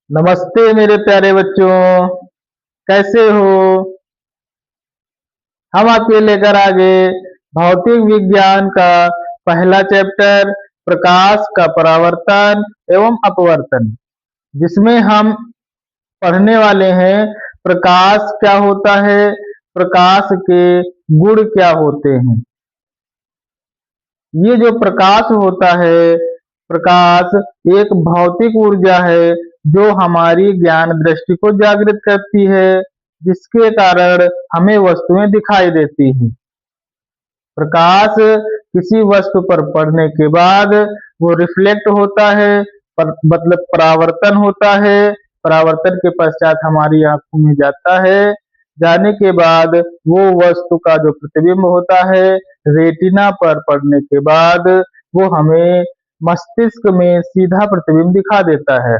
नमस्ते मेरे प्यारे बच्चों। कैसे हो? हम आपके लेकर आ गए भौतिक विज्ञान का पहला चैप्टर, प्रकाश का परावर्तन एवं अपवर्तन, जिसमें हम पढ़ने वाले हैं प्रकाश क्या होता है, प्रकाश के गुण क्या होते हैं। ये जो प्रकाश होता है, प्रकाश एक भौतिक ऊर्जा है जो हमारी ज्ञान दृष्टि को जागृत करती है, जिसके कारण हमें वस्तुएं दिखाई देती हैं। प्रकाश किसी वस्तु पर पड़ने के बाद वो रिफ्लेक्ट होता है, मतलब परावर्तन होता है। परावर्तन के पश्चात हमारी आंखों में जाता है। जाने के बाद वो वस्तु का जो प्रतिबिंब होता है, रेटिना पर पड़ने के बाद वो हमें मस्तिष्क में सीधा प्रतिबिंब दिखा देता है।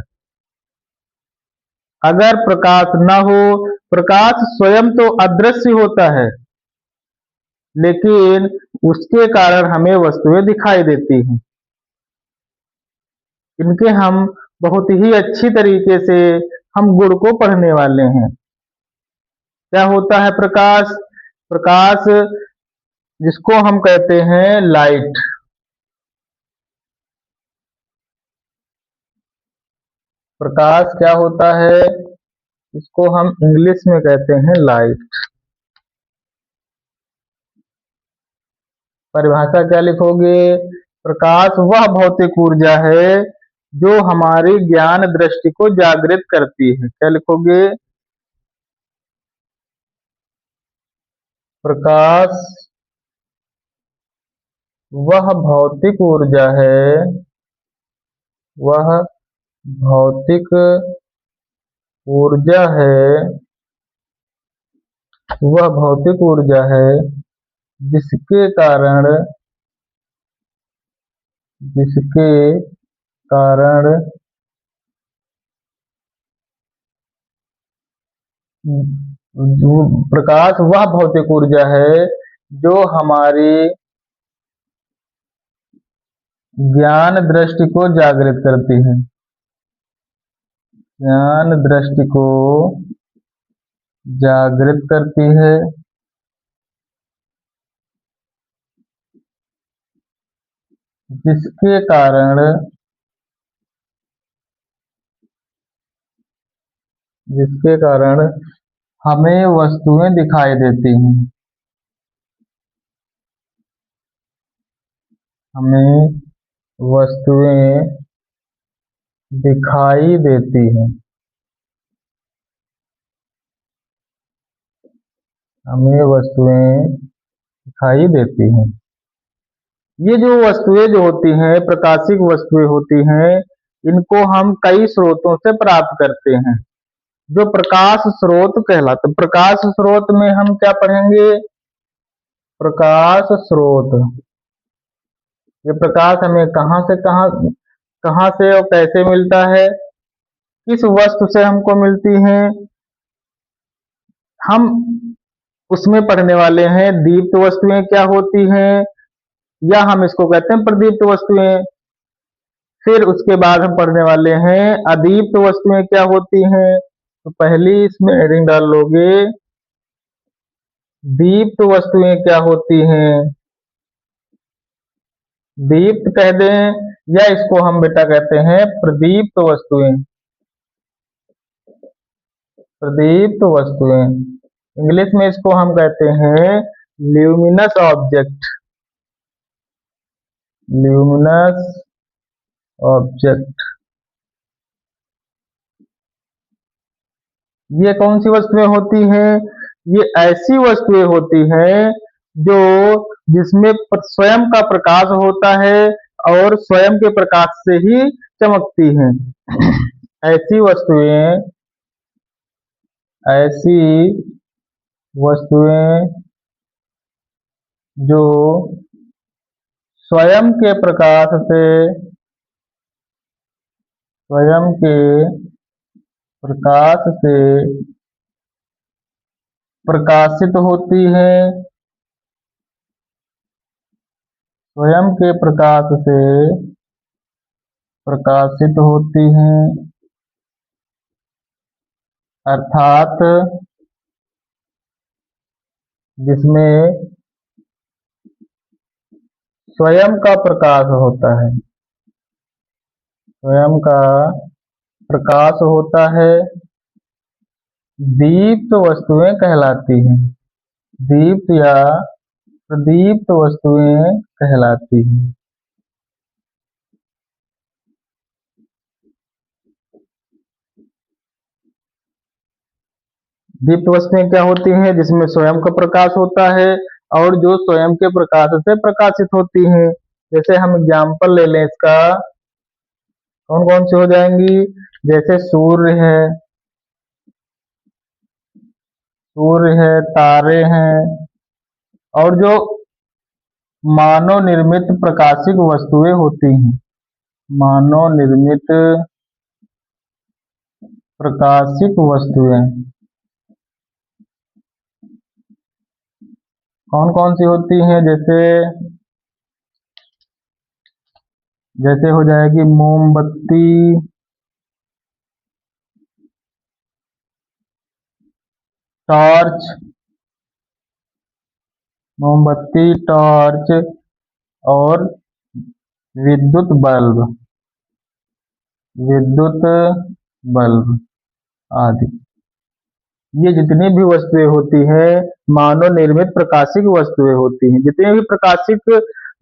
अगर प्रकाश न हो, प्रकाश स्वयं तो अदृश्य होता है, लेकिन उसके कारण हमें वस्तुएं दिखाई देती हैं। इनके हम बहुत ही अच्छी तरीके से हम गुण को पढ़ने वाले हैं। क्या होता है प्रकाश? प्रकाश जिसको हम कहते हैं लाइट। प्रकाश क्या होता है? इसको हम इंग्लिश में कहते हैं लाइट। परिभाषा क्या लिखोगे? प्रकाश वह भौतिक ऊर्जा है जो हमारी ज्ञान दृष्टि को जागृत करती है। क्या लिखोगे? प्रकाश वह भौतिक ऊर्जा है, वह भौतिक ऊर्जा है, वह भौतिक ऊर्जा है जिसके कारण जिसके कारण प्रकाश वह भौतिक ऊर्जा है जो हमारी ज्ञान दृष्टि को जागृत करती है। ज्ञान दृष्टि को जागृत करती है, जिसके कारण जिसके कारण हमें वस्तुएं दिखाई देती हैं। हमें वस्तुएं दिखाई देती हैं। हमें वस्तुएं दिखाई देती हैं। ये जो वस्तुएं जो होती हैं, प्रकाशिक वस्तुएं होती हैं, इनको हम कई स्रोतों से प्राप्त करते हैं, जो प्रकाश स्रोत कहलाते हैं। प्रकाश स्रोत में हम क्या पढ़ेंगे? प्रकाश स्रोत। ये प्रकाश हमें कहाँ से और कैसे मिलता है? किस वस्तु से हमको मिलती है? हम उसमें पढ़ने वाले हैं दीप्त वस्तुएं क्या होती हैं, या हम इसको कहते हैं प्रदीप्त वस्तुएं। फिर उसके बाद हम पढ़ने वाले हैं अदीप्त वस्तुएं क्या होती हैं। तो पहली इसमें हेडिंग डाल लोगे, दीप्त वस्तुएं क्या होती हैं। दीप्त कह दें, या इसको हम बेटा कहते हैं प्रदीप्त वस्तुएं। प्रदीप्त वस्तुएं, इंग्लिश में इसको हम कहते हैं ल्यूमिनस ऑब्जेक्ट। Luminous object. ये कौन सी वस्तुएं होती हैं? ये ऐसी वस्तुएं होती हैं जो जिसमें स्वयं का प्रकाश होता है और स्वयं के प्रकाश से ही चमकती हैं। ऐसी वस्तुएं ऐसी वस्तुएं जो स्वयं के प्रकाश से स्वयं के प्रकाश से प्रकाशित होती है, स्वयं के प्रकाश से प्रकाशित होती हैं, अर्थात जिसमें स्वयं का प्रकाश होता है, स्वयं का प्रकाश होता है, दीप्त वस्तुएं कहलाती हैं। दीप्त या प्रदीप्त वस्तुएं कहलाती हैं। दीप्त वस्तुएं क्या होती हैं? जिसमें स्वयं का प्रकाश होता है और जो स्वयं के प्रकाश से प्रकाशित होती हैं। जैसे हम एग्जाम्पल ले लें इसका, कौन कौन सी हो जाएंगी? जैसे सूर्य है, तारे हैं, और जो मानव निर्मित प्रकाशिक वस्तुएं होती हैं। मानव निर्मित प्रकाशिक वस्तुएं कौन कौन सी होती हैं? जैसे जैसे हो जाएगी मोमबत्ती, टॉर्च, मोमबत्ती, टॉर्च और विद्युत बल्ब, विद्युत बल्ब आदि। ये जितनी भी वस्तुएं होती हैं मानव निर्मित प्रकाशिक वस्तुएं होती हैं। जितनी भी प्रकाशिक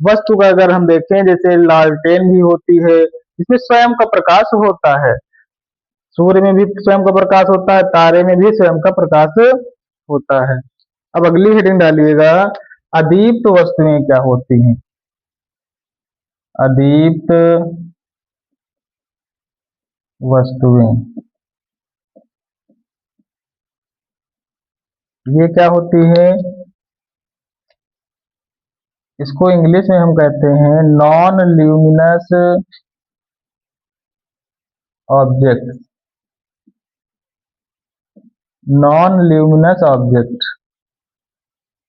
वस्तु का अगर हम देखें, जैसे लालटेन भी होती है, इसमें स्वयं का प्रकाश होता है। सूर्य में भी स्वयं का प्रकाश होता है, तारे में भी स्वयं का प्रकाश होता है। अब अगली हेडिंग डालिएगा, अदीप्त वस्तुएं क्या होती हैं? अदीप्त वस्तुएं ये क्या होती है? इसको इंग्लिश में हम कहते हैं non luminous object. Non luminous object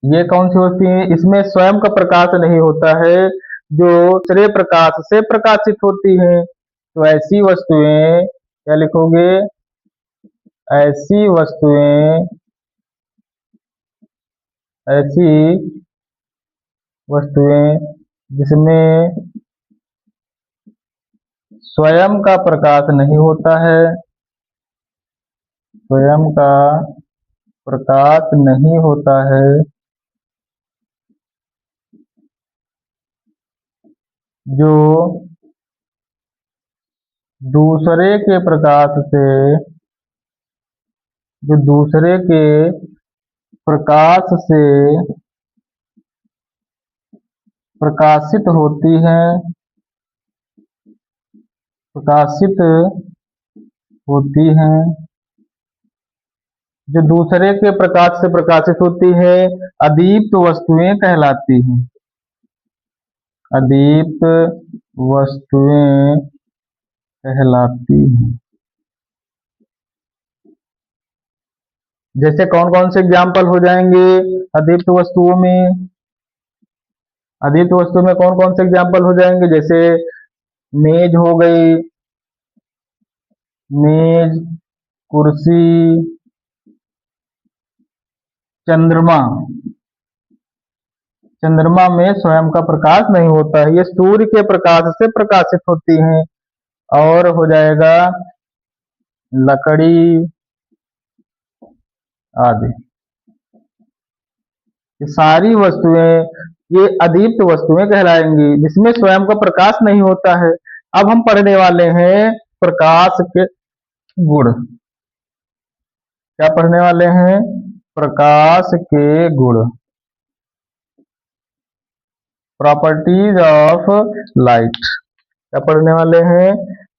ये कौन सी होती है? इसमें स्वयं का प्रकाश नहीं होता है, जो दूसरे प्रकाश से प्रकाशित होती है। तो ऐसी वस्तुएं क्या लिखोगे? ऐसी वस्तुएं ऐसी वस्तुएं जिसमें स्वयं का प्रकाश नहीं होता है, स्वयं का प्रकाश नहीं होता है, जो दूसरे के प्रकाश से जो दूसरे के प्रकाश से प्रकाशित होती हैं, प्रकाशित होती हैं, जो दूसरे के प्रकाश से प्रकाशित होती है, अदीप्त वस्तुएं कहलाती हैं। अदीप्त वस्तुएं कहलाती हैं। जैसे कौन कौन से एग्जाम्पल हो जाएंगे अदीप्त वस्तुओं में? अदीप्त वस्तु में कौन कौन से एग्जाम्पल हो जाएंगे? जैसे मेज हो गई, मेज, कुर्सी, चंद्रमा। चंद्रमा में स्वयं का प्रकाश नहीं होता है, ये सूर्य के प्रकाश से प्रकाशित होती हैं। और हो जाएगा लकड़ी आदि। ये सारी वस्तुएं ये अदीप्त वस्तुएं कहलाएंगी, जिसमें स्वयं का प्रकाश नहीं होता है। अब हम पढ़ने वाले हैं प्रकाश के गुण। क्या पढ़ने वाले हैं? प्रकाश के गुण, प्रॉपर्टीज ऑफ लाइट। क्या पढ़ने वाले हैं?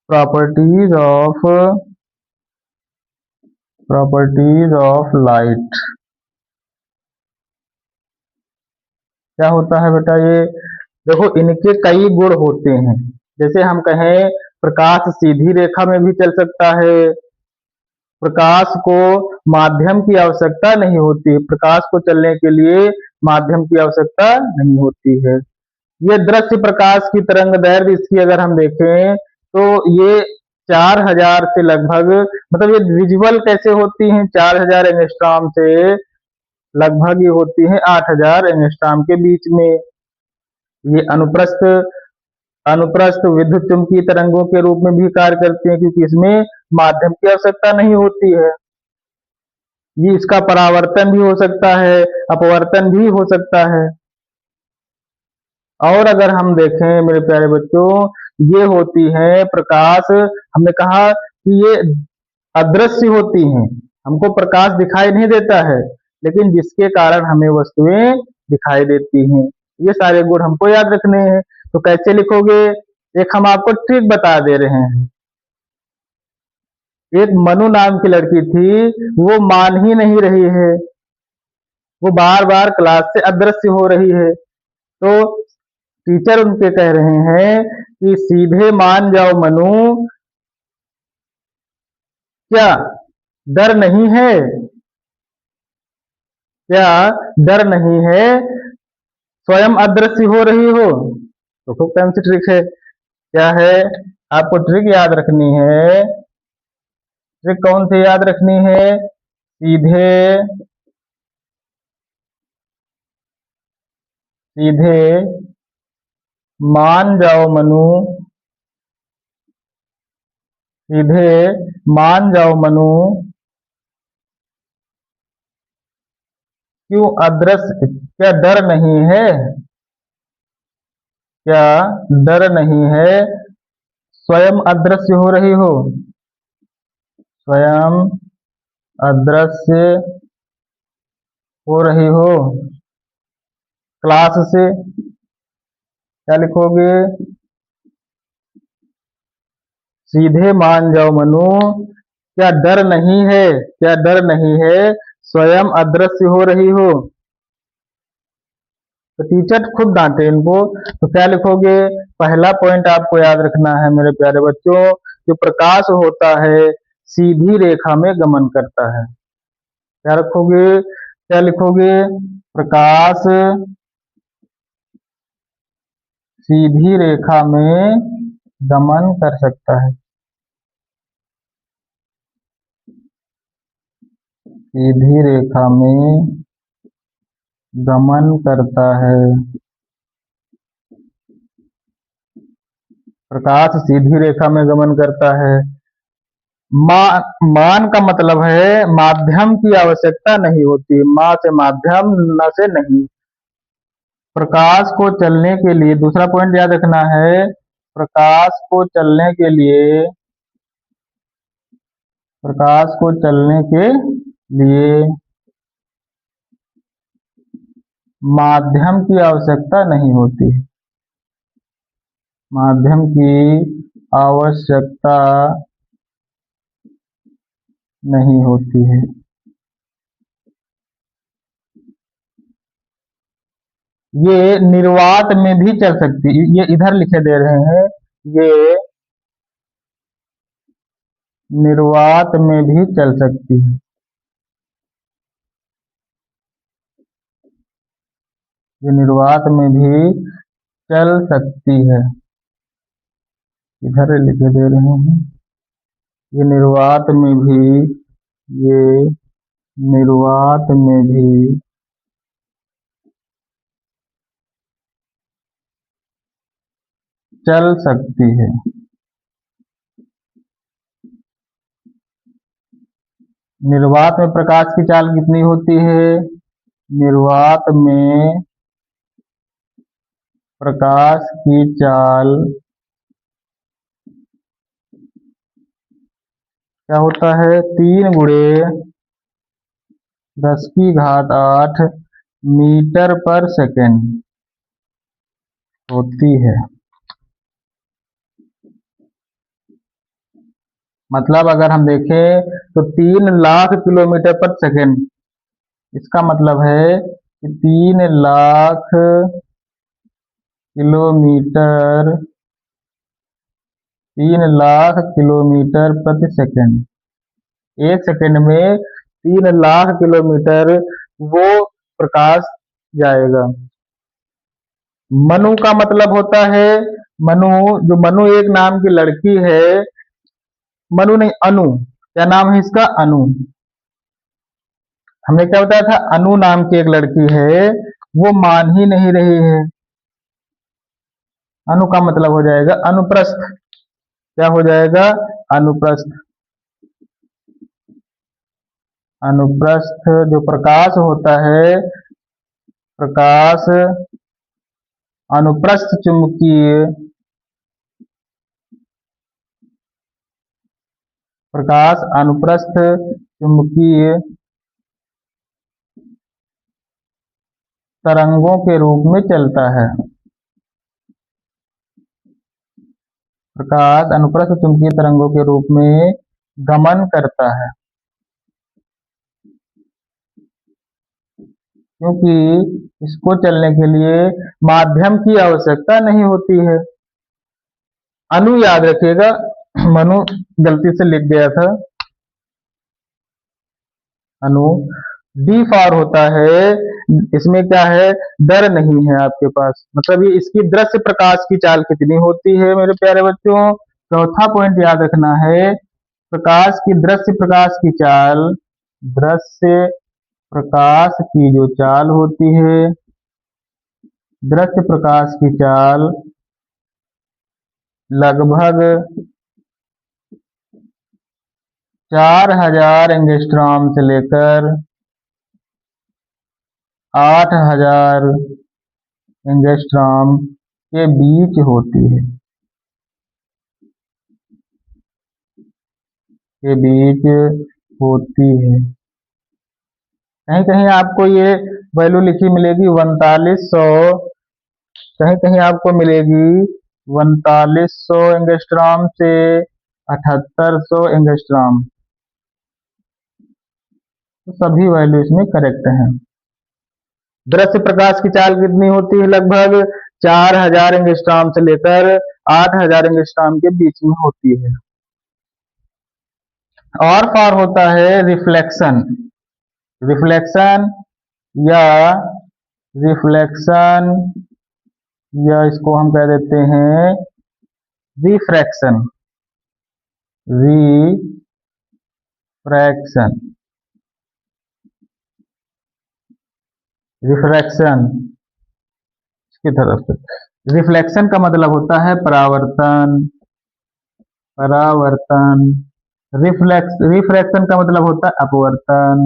Properties of light. क्या होता है बेटा ये? देखो, इनके कई गुण होते हैं। जैसे हम कहें प्रकाश सीधी रेखा में भी चल सकता है, प्रकाश को माध्यम की आवश्यकता नहीं होती, प्रकाश को चलने के लिए माध्यम की आवश्यकता नहीं होती है। ये दृश्य प्रकाश की तरंग दैर्घ्य, इसकी अगर हम देखें तो ये 4000 से लगभग, मतलब ये विजुअल कैसे होती हैं, 4000 एंगस्ट्रॉम से लगभग ये होती हैं 8000 एंगस्ट्रॉम के बीच में। ये अनुप्रस्थ अनुप्रस्थ विद्युत चुम्बकीय तरंगों के रूप में भी कार्य करती हैं, क्योंकि इसमें माध्यम की आवश्यकता नहीं होती है। ये इसका परावर्तन भी हो सकता है, अपवर्तन भी हो सकता है। और अगर हम देखें मेरे प्यारे बच्चों, ये होती है प्रकाश, हमने कहा कि ये अदृश्य होती हैं, हमको प्रकाश दिखाई नहीं देता है, लेकिन जिसके कारण हमें वस्तुएं दिखाई देती हैं। ये सारे गुण हमको याद रखने हैं। तो कैसे लिखोगे? एक हम आपको ट्रिक बता दे रहे हैं। एक मनु नाम की लड़की थी, वो मान ही नहीं रही है, वो बार बार क्लास से अदृश्य हो रही है। तो टीचर उनके कह रहे हैं कि सीधे मान जाओ मनु, क्या डर नहीं है? क्या डर नहीं है? स्वयं अदृश्य हो रही हो। तो खूब कौन सी ट्रिक है? क्या है? आपको ट्रिक याद रखनी है। ट्रिक कौन सी याद रखनी है? सीधे सीधे मान जाओ मनु, सीधे मान जाओ मनु, क्यों अदृश्य, क्या डर नहीं है? क्या डर नहीं है? स्वयं अदृश्य हो रही हो, स्वयं अदृश्य हो रही हो क्लास से। क्या लिखोगे? सीधे मान जाओ मनु, क्या डर नहीं है? क्या डर नहीं है? स्वयं अदृश्य हो रही हो। तो टीचर खुद डांटे इनको। तो क्या लिखोगे? पहला पॉइंट आपको याद रखना है मेरे प्यारे बच्चों, जो प्रकाश होता है सीधी रेखा में गमन करता है। क्या रखोगे? क्या लिखोगे? प्रकाश सीधी रेखा में गमन कर सकता है, सीधी रेखा में गमन करता है। प्रकाश सीधी रेखा में गमन करता है। मान का मतलब है माध्यम की आवश्यकता नहीं होती। मां से माध्यम, न से नहीं। प्रकाश को चलने के लिए, दूसरा पॉइंट याद रखना है, प्रकाश को चलने के लिए, प्रकाश को चलने के लिए माध्यम की आवश्यकता नहीं होती, माध्यम की आवश्यकता नहीं होती है। ये निर्वात में भी चल सकती है, ये इधर लिखे दे रहे हैं, ये निर्वात में भी चल सकती है। ये निर्वात में भी चल सकती है, इधर लिखे दे रहे हैं। ये निर्वात में भी, ये निर्वात में भी चल सकती है। निर्वात में प्रकाश की चाल कितनी होती है? निर्वात में प्रकाश की चाल क्या होता है? 3 × 10⁸ मीटर पर सेकेंड होती है। मतलब अगर हम देखें तो 3 लाख किलोमीटर पर सेकेंड, इसका मतलब है कि 3 लाख किलोमीटर, 3 लाख किलोमीटर प्रति सेकेंड, एक सेकेंड में 3 लाख किलोमीटर वो प्रकाश जाएगा। मनु का मतलब होता है, मनु, जो मनु एक नाम की लड़की है, मनु नहीं, अनु। क्या नाम है इसका? अनु। हमने क्या बताया था? अनु नाम की एक लड़की है, वो मान ही नहीं रही है। अनु का मतलब हो जाएगा अनुप्रस्थ। क्या हो जाएगा? अनुप्रस्थ। अनुप्रस्थ जो प्रकाश होता है, प्रकाश अनुप्रस्थ चुंबकीय, प्रकाश अनुप्रस्थ चुंबकीय तरंगों के रूप में चलता है। प्रकाश अनुप्रस्थ चुंबकीय तरंगों के रूप में गमन करता है, क्योंकि इसको चलने के लिए माध्यम की आवश्यकता नहीं होती है। अनु याद रखिएगा, मनु गलती से लिख गया था। अनु। डी फॉर होता है, इसमें क्या है? दर नहीं है आपके पास, मतलब ये इसकी दृश्य प्रकाश की चाल कितनी होती है मेरे प्यारे बच्चों। चौथा पॉइंट याद रखना है, प्रकाश की दृश्य प्रकाश की चाल, दृश्य प्रकाश की जो चाल होती है, दृश्य प्रकाश की चाल लगभग 4000 एंगस्ट्रॉम से लेकर 8000 एंगस्ट्रॉम के बीच होती है, के बीच होती है। कहीं कहीं आपको ये वैल्यू लिखी मिलेगी 4500, कहीं कहीं आपको मिलेगी 4500 एंगस्ट्रॉम से 7800 एंगस्ट्रॉम। तो सभी वैल्यू इसमें करेक्ट हैं। दृश्य प्रकाश की चाल कितनी होती है? लगभग 4000 एंगस्ट्रॉम से लेकर 8000 एंगस्ट्रॉम के बीच में होती है। और फॉर होता है रिफ्लेक्शन। रिफ्लेक्शन या रिफ्लेक्शन या इसको हम कह देते हैं रिफ्रैक्शन। रिफ्रैक्शन, रिफ्रैक्शन की तरफ से। रिफ्लेक्शन का मतलब होता है परावर्तन, परावर्तन। रिफ्रैक्शन का मतलब होता है अपवर्तन,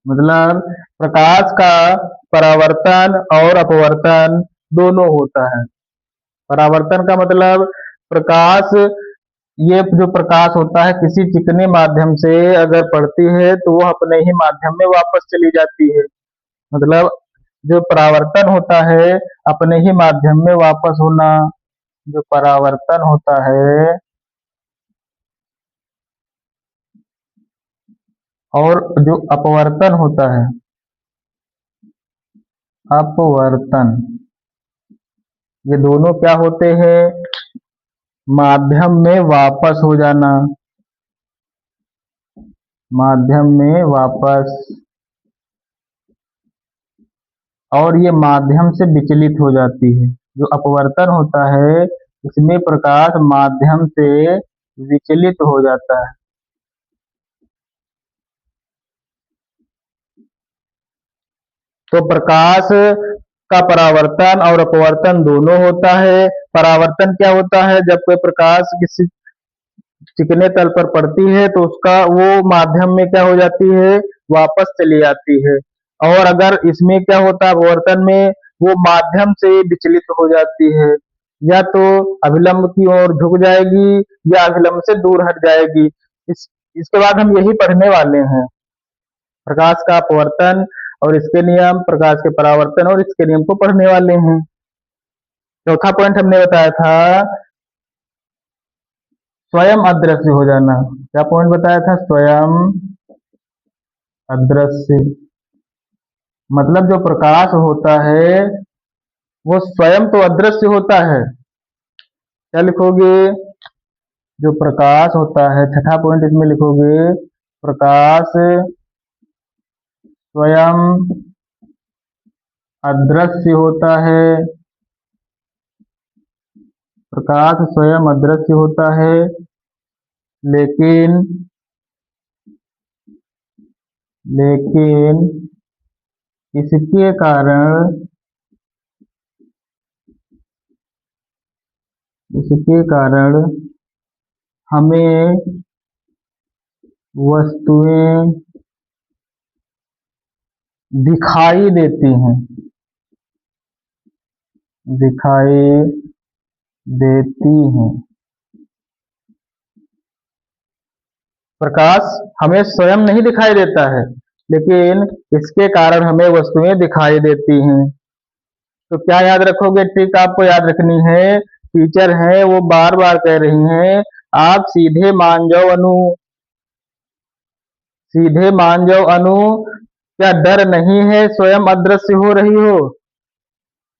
मतलब प्रकाश का परावर्तन और अपवर्तन दोनों होता है। परावर्तन का मतलब प्रकाश, ये जो प्रकाश होता है किसी चिकने माध्यम से अगर पड़ती है तो वो अपने ही माध्यम में वापस चली जाती है। मतलब जो परावर्तन होता है अपने ही माध्यम में वापस होना, जो परावर्तन होता है, और जो अपवर्तन होता है, अपवर्तन, ये दोनों क्या होते हैं? माध्यम में वापस हो जाना, माध्यम में वापस, और ये माध्यम से विचलित हो जाती है। जो अपवर्तन होता है इसमें प्रकाश माध्यम से विचलित हो जाता है। तो प्रकाश का परावर्तन और अपवर्तन दोनों होता है। परावर्तन क्या होता है? जब कोई प्रकाश किसी चिकने तल पर पड़ती है तो उसका वो माध्यम में क्या हो जाती है? वापस चली जाती है। और अगर इसमें क्या होता है? अपवर्तन में वो माध्यम से विचलित हो जाती है, या तो अभिलंब की ओर झुक जाएगी या अभिलंब से दूर हट जाएगी। इस इसके बाद हम यही पढ़ने वाले हैं, प्रकाश का अपवर्तन और इसके नियम, प्रकाश के परावर्तन और इसके नियम को पढ़ने वाले हैं। चौथा पॉइंट हमने बताया था स्वयं अदृश्य हो जाना। क्या पॉइंट बताया था? स्वयं अदृश्य, मतलब जो प्रकाश होता है वो स्वयं तो अदृश्य होता है। क्या लिखोगे? जो प्रकाश होता है, छठा पॉइंट इसमें लिखोगे, प्रकाश स्वयं अदृश्य होता है, प्रकाश स्वयं अदृश्य होता है, लेकिन लेकिन इसके कारण हमें वस्तुएं दिखाई देती हैं, प्रकाश हमें स्वयं नहीं दिखाई देता है, लेकिन इसके कारण हमें वस्तुएं दिखाई देती हैं। तो क्या याद रखोगे? ट्रिक आपको याद रखनी है। टीचर है वो बार बार कह रही हैं, आप सीधे मान जाओ अनु, क्या डर नहीं है स्वयं अदृश्य हो रही हो?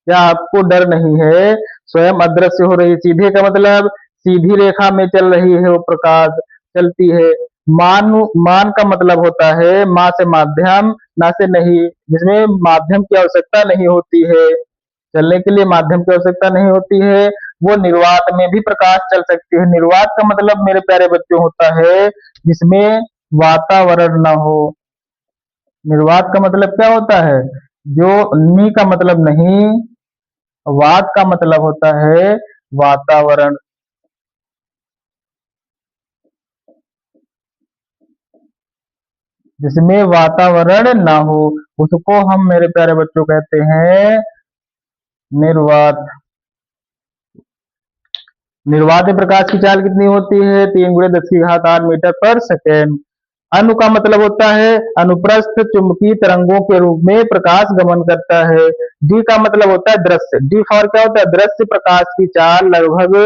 क्या आपको डर नहीं है स्वयं अदृश्य हो रही? सीधे का मतलब सीधी रेखा में चल रही है वो प्रकाश, चलती है। मान का मतलब होता है माँ से माध्यम, ना से नहीं, जिसमें माध्यम की आवश्यकता नहीं होती है, चलने के लिए माध्यम की आवश्यकता नहीं होती है, वो निर्वात में भी प्रकाश चल सकती है। निर्वात का मतलब मेरे प्यारे बच्चों होता है जिसमें वातावरण न हो। निर्वात का मतलब क्या होता है? जो नी का मतलब नहीं, वात का मतलब होता है वातावरण। जिसमें वातावरण ना हो उसको हम मेरे प्यारे बच्चों कहते हैं निर्वात। निर्वात में प्रकाश की चाल कितनी होती है? 3 × 10⁸ मीटर पर सेकेंड। अनु का मतलब होता है अनुप्रस्थ चुंबकीय तरंगों के रूप में प्रकाश गमन करता है। डी का मतलब होता है दृश्य। डी फॉर क्या होता है? दृश्य प्रकाश की चाल लगभग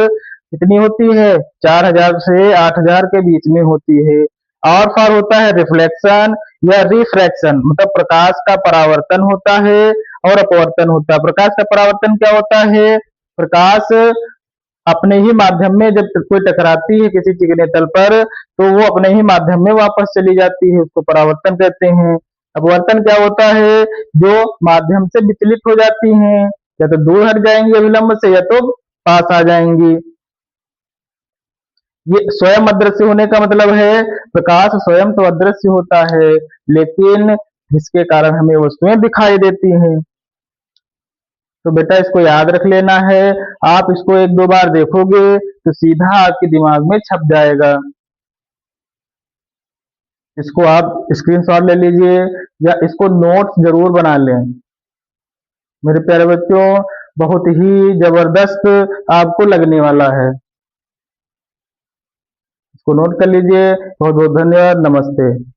कितनी होती है? 4000 से 8000 के बीच में होती है। और फॉर होता है रिफ्लेक्शन या रिफ्रैक्शन, मतलब प्रकाश का परावर्तन होता है और अपवर्तन होता है। प्रकाश का परावर्तन क्या होता है? प्रकाश अपने ही माध्यम में जब कोई टकराती है किसी चिकने तल पर, तो वो अपने ही माध्यम में वापस चली जाती है, उसको परावर्तन कहते हैं। अपवर्तन क्या होता है? जो माध्यम से विचलित हो जाती हैं, या तो दूर हट जाएंगी अभिलंब से, या तो पास आ जाएंगी। ये स्वयं अदृश्य होने का मतलब है प्रकाश स्वयं तो अदृश्य होता है, लेकिन जिसके कारण हमें वस्तुएं दिखाई देती हैं। तो बेटा इसको याद रख लेना है। आप इसको 1-2 बार देखोगे तो सीधा आपके दिमाग में छप जाएगा। इसको आप स्क्रीनशॉट ले लीजिए या इसको नोट्स जरूर बना लें। मेरे प्यारे बच्चों, बहुत ही जबरदस्त आपको लगने वाला है। इसको नोट कर लीजिए। बहुत बहुत धन्यवाद। नमस्ते।